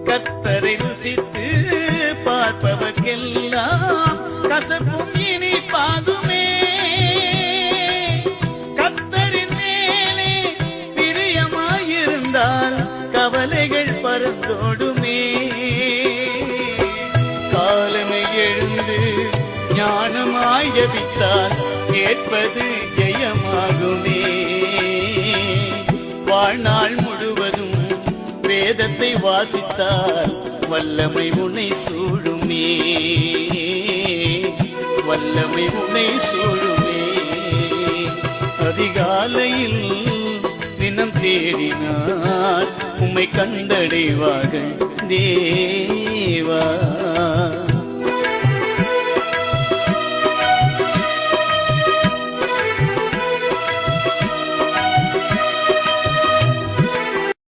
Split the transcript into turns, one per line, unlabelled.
கத்தரை ருசித்து பார்ப்பவர்க்கெல்லாம் கசப்பும் இனிப்பாகுமே. கத்தரின் மேலே பிரியமாயிருந்தால் கவலைகள் பறந்தோடுமே. காலமே எழுந்து ஞானமாய் ஜபித்தால் கேட்பது ஜெயமாகுமே. வாழ்நாள் முழுவதும் வேதத்தை வாசித்தால் வல்லமை உன்னை சூழுமே. வல்லமை உன்னை சூழுமே. அதிகாலையில் தினம் தேடினார் உம்மை கண்டடைவார்கள் தேவா.